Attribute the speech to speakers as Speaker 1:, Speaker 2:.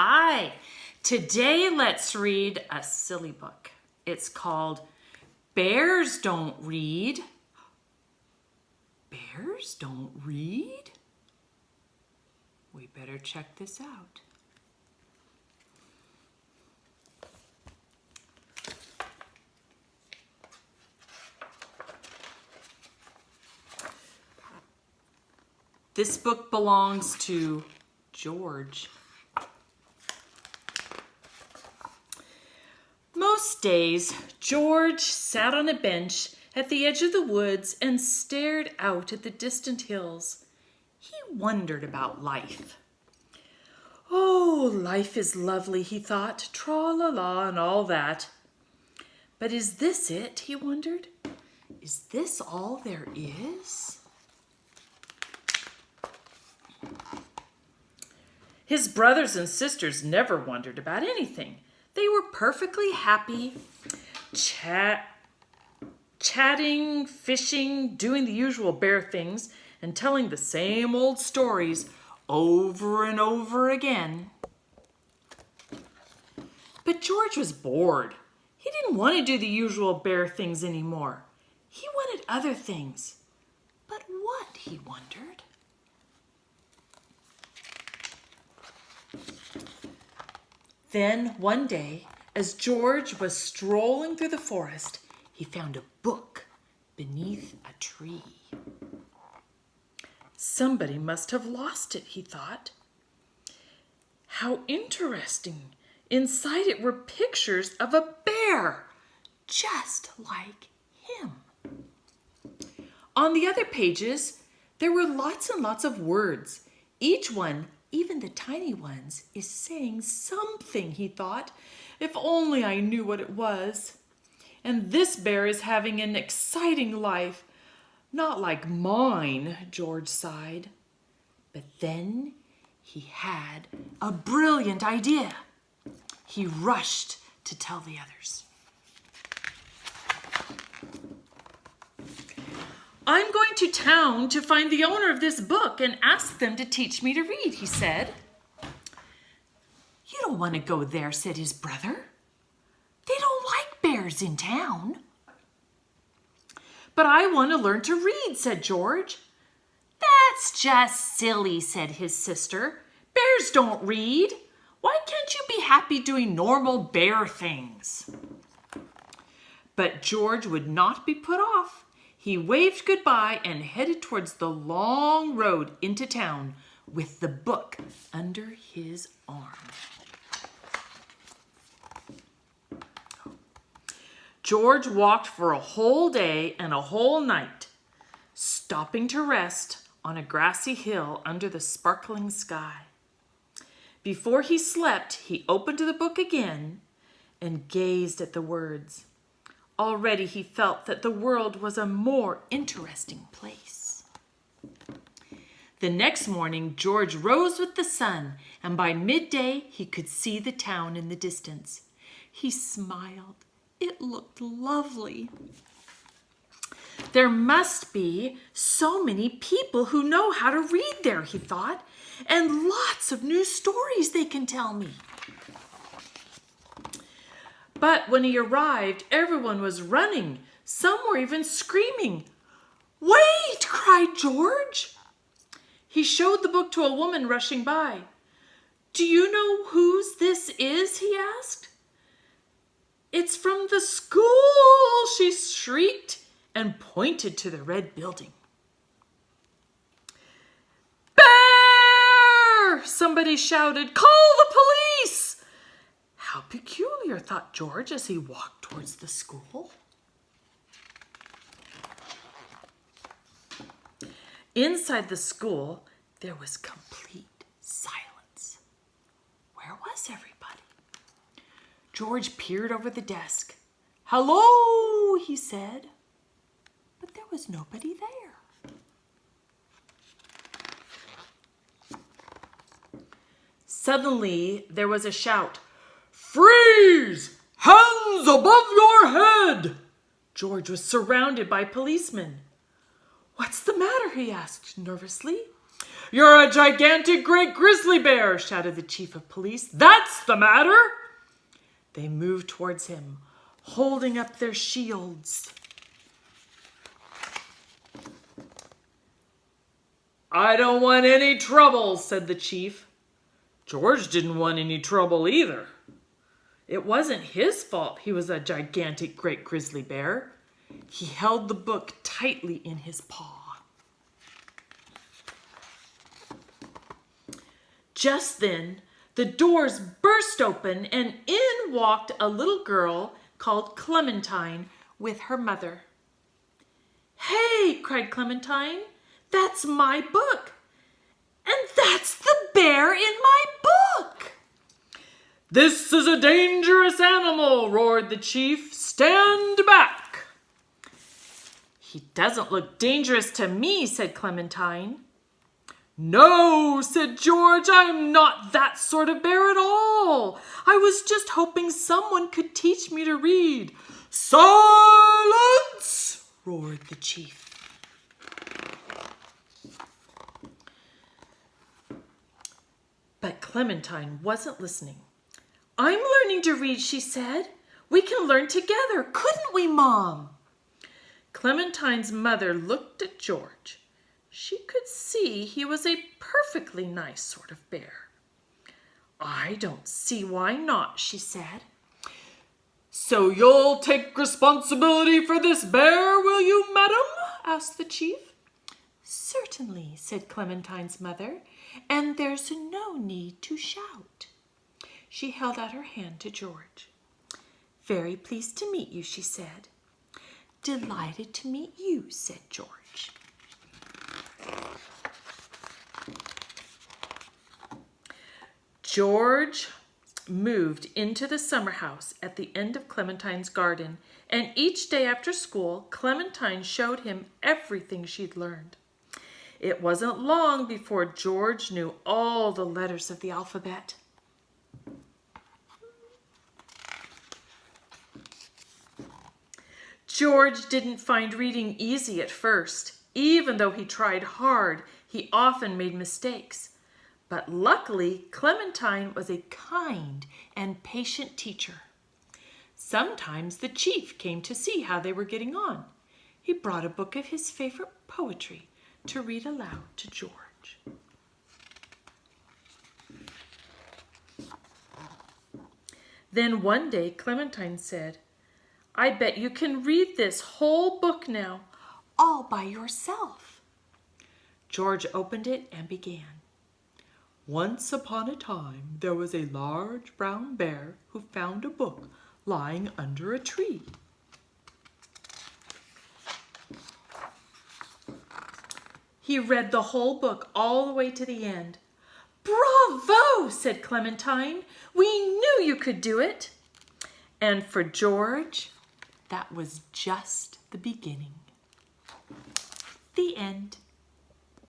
Speaker 1: Hi! Today let's read a silly book. It's called Bears Don't Read. Bears don't read? We better check this out. This book belongs to George. Most days, George sat on a bench at the edge of the woods and stared out at the distant hills. He wondered about life. Oh, life is lovely, he thought, tra-la-la and all that. But is this it, he wondered? Is this all there is? His brothers and sisters never wondered about anything. They were perfectly happy, chatting, fishing, doing the usual bear things, and telling the same old stories over and over again. But George was bored. He didn't want to do the usual bear things anymore. He wanted other things. But what, he wondered? Then, one day, as George was strolling through the forest, he found a book beneath a tree. Somebody must have lost it, he thought. How interesting! Inside it were pictures of a bear, just like him. On the other pages, there were lots and lots of words. Each one, even the tiny ones, is saying something, he thought. If only I knew what it was. And this bear is having an exciting life. Not like mine, George sighed. But then he had a brilliant idea. He rushed to tell the others. I'm going to town to find the owner of this book and ask them to teach me to read, he said. You don't want to go there, said his brother. They don't like bears in town. But I want to learn to read, said George. That's just silly, said his sister. Bears don't read. Why can't you be happy doing normal bear things? But George would not be put off. He waved goodbye and headed towards the long road into town with the book under his arm. George walked for a whole day and a whole night, stopping to rest on a grassy hill under the sparkling sky. Before he slept, he opened the book again and gazed at the words. Already he felt that the world was a more interesting place. The next morning, George rose with the sun, and by midday he could see the town in the distance. He smiled. It looked lovely. There must be so many people who know how to read there, he thought, and lots of new stories they can tell me. But when he arrived, everyone was running. Some were even screaming. Wait, cried George. He showed the book to a woman rushing by. Do you know whose this is? He asked. It's from the school, she shrieked and pointed to the red building. Bear! Somebody shouted. Call the police! How peculiar, thought George as he walked towards the school. Inside the school, there was complete silence. Where was everybody? George peered over the desk. Hello, he said. But there was nobody there. Suddenly, there was a shout. Freeze! Hands above your head! George was surrounded by policemen. What's the matter? He asked nervously. You're a gigantic great grizzly bear, shouted the chief of police. That's the matter. They moved towards him, holding up their shields. I don't want any trouble, said the chief. George didn't want any trouble either. It wasn't his fault he was a gigantic great grizzly bear. He held the book tightly in his paw. Just then, the doors burst open and in walked a little girl called Clementine with her mother. Hey, cried Clementine, that's my book. And that's the bear in my book. This is a dangerous animal, roared the chief. Stand back. He doesn't look dangerous to me, said Clementine. No, said George, I'm not that sort of bear at all. I was just hoping someone could teach me to read. Silence, roared the chief. But Clementine wasn't listening. I'm learning to read, she said. We can learn together, couldn't we, Mom? Clementine's mother looked at George. She could see he was a perfectly nice sort of bear. I don't see why not, she said. So you'll take responsibility for this bear, will you, madam? Asked the chief. Certainly, said Clementine's mother, and there's no need to shout. She held out her hand to George. Very pleased to meet you, she said. Delighted to meet you, said George. George moved into the summer house at the end of Clementine's garden, and each day after school, Clementine showed him everything she'd learned. It wasn't long before George knew all the letters of the alphabet. George didn't find reading easy at first. Even though he tried hard, he often made mistakes. But luckily, Clementine was a kind and patient teacher. Sometimes the chief came to see how they were getting on. He brought a book of his favorite poetry to read aloud to George. Then one day, Clementine said, I bet you can read this whole book now, all by yourself. George opened it and began. Once upon a time, there was a large brown bear who found a book lying under a tree. He read the whole book all the way to the end. Bravo, said Clementine. We knew you could do it. And for George, that was just the beginning. The end.